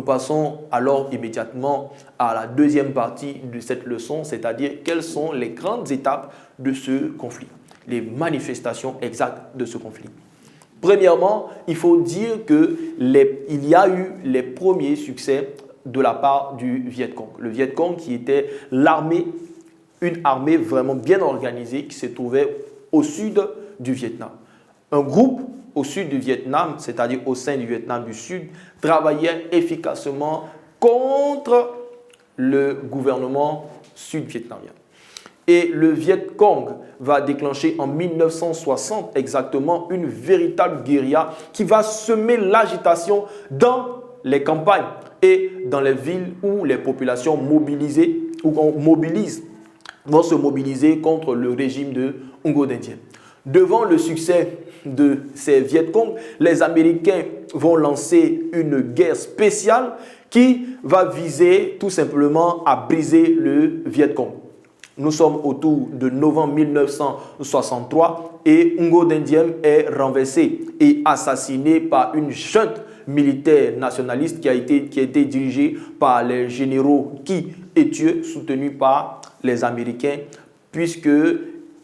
Nous passons alors immédiatement à la deuxième partie de cette leçon, c'est-à-dire quelles sont les grandes étapes de ce conflit, les manifestations exactes de ce conflit. Premièrement, il faut dire qu'il y a eu les premiers succès de la part du Viet Cong. Le Viet Cong qui était l'armée, une armée vraiment bien organisée qui se trouvait au sud du Vietnam. Un groupe au sud du Vietnam, c'est-à-dire au sein du Vietnam du Sud, travaillait efficacement contre le gouvernement sud-vietnamien. Et le Viet Cong va déclencher en 1960 exactement une véritable guérilla qui va semer l'agitation dans les campagnes et dans les villes où les populations mobilisées ou on mobilise vont se mobiliser contre le régime de Ngo Dinh Diem. Devant le succès de ces Viet Cong, les Américains vont lancer une guerre spéciale qui va viser tout simplement à briser le Viet Cong. Nous sommes autour de novembre 1963 et Ngo Dinh Diem est renversé et assassiné par une junte militaire nationaliste qui a été dirigée par les généraux Qui et Thieu, soutenus par les Américains, puisque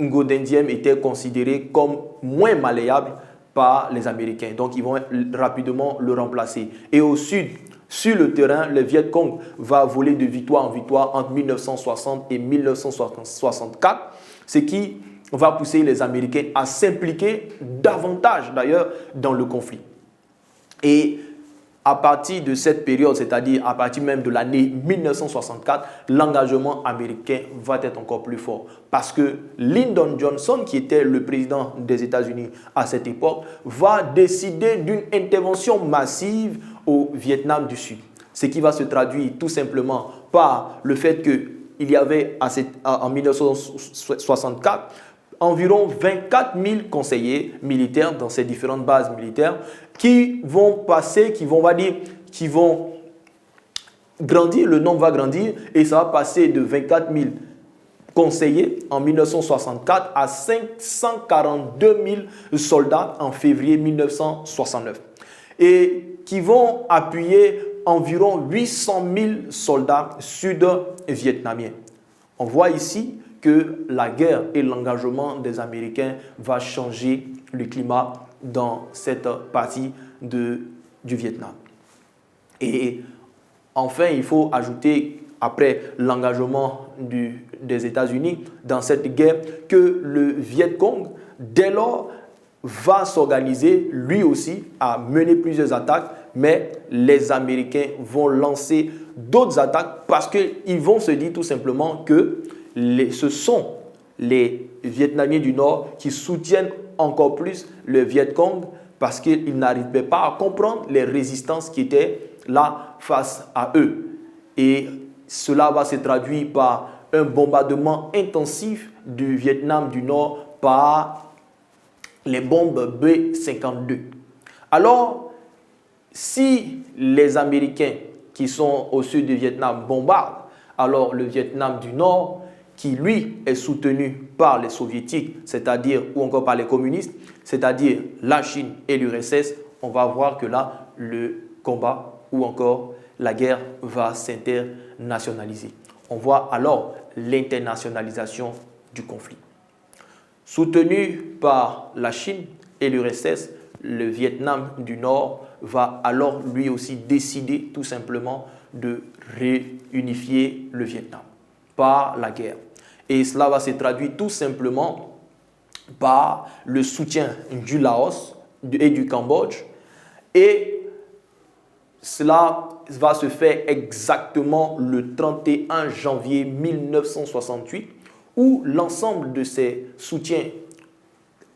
Ngo Dinh Diem était considéré comme moins malléable par les Américains. Donc, ils vont rapidement le remplacer. Et au sud, sur le terrain, le Viet Cong va voler de victoire en victoire entre 1960 et 1964, ce qui va pousser les Américains à s'impliquer davantage d'ailleurs dans le conflit. Et à partir de cette période, c'est-à-dire à partir même de l'année 1964, l'engagement américain va être encore plus fort. Parce que Lyndon Johnson, qui était le président des États-Unis à cette époque, va décider d'une intervention massive au Vietnam du Sud. Ce qui va se traduire tout simplement par le fait qu'il y avait en 1964 environ 24 000 conseillers militaires dans ces différentes bases militaires qui vont grandir, le nombre va grandir et ça va passer de 24 000 conseillers en 1964 à 542 000 soldats en février 1969 et qui vont appuyer environ 800 000 soldats sud-vietnamiens. On voit ici que la guerre et l'engagement des Américains va changer le climat dans cette partie du Vietnam. Et enfin, il faut ajouter, après l'engagement des États-Unis dans cette guerre, que le Viet Cong, dès lors, va s'organiser lui aussi à mener plusieurs attaques, mais les Américains vont lancer d'autres attaques parce qu'ils vont se dire tout simplement que ce sont les Vietnamiens du Nord qui soutiennent encore plus le Viet Cong parce qu'ils n'arrivaient pas à comprendre les résistances qui étaient là face à eux. Et cela va se traduire par un bombardement intensif du Vietnam du Nord par les bombes B-52. Alors, si les Américains qui sont au sud du Vietnam bombardent, alors le Vietnam du Nord, qui lui est soutenu par les soviétiques, c'est-à-dire ou encore par les communistes, c'est-à-dire la Chine et l'URSS, on va voir que là, le combat ou encore la guerre va s'internationaliser. On voit alors l'internationalisation du conflit. Soutenu par la Chine et l'URSS, le Vietnam du Nord va alors lui aussi décider tout simplement de réunifier le Vietnam par la guerre. Et cela va se traduire tout simplement par le soutien du Laos et du Cambodge. Et cela va se faire exactement le 31 janvier 1968, où l'ensemble de ces soutiens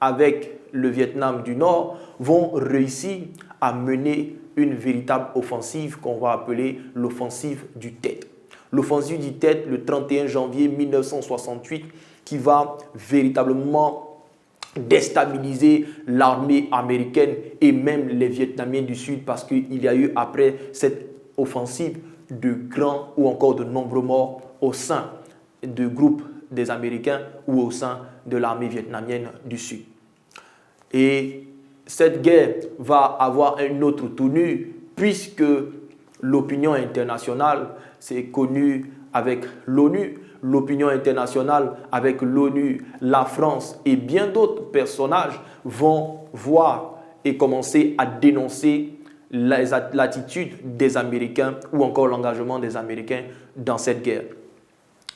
avec le Vietnam du Nord vont réussir à mener une véritable offensive qu'on va appeler l'offensive du Tet. L'offensive du Tet, le 31 janvier 1968, qui va véritablement déstabiliser l'armée américaine et même les Vietnamiens du Sud parce qu'il y a eu après cette offensive de grands ou encore de nombreux morts au sein du groupe des Américains ou au sein de l'armée vietnamienne du Sud. Et cette guerre va avoir une autre tournure puisque l'opinion internationale, c'est connu avec l'ONU, l'opinion internationale avec l'ONU, la France et bien d'autres personnages vont voir et commencer à dénoncer l'attitude des Américains ou encore l'engagement des Américains dans cette guerre.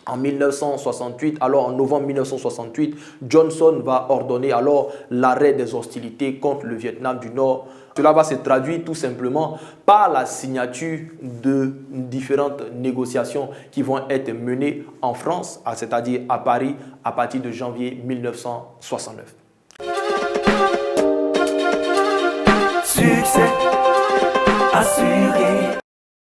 En 1968, alors en novembre 1968, Johnson va ordonner alors l'arrêt des hostilités contre le Vietnam du Nord. Cela va se traduire tout simplement par la signature de différentes négociations qui vont être menées en France, c'est-à-dire à Paris, à partir de janvier 1969. Succès assuré.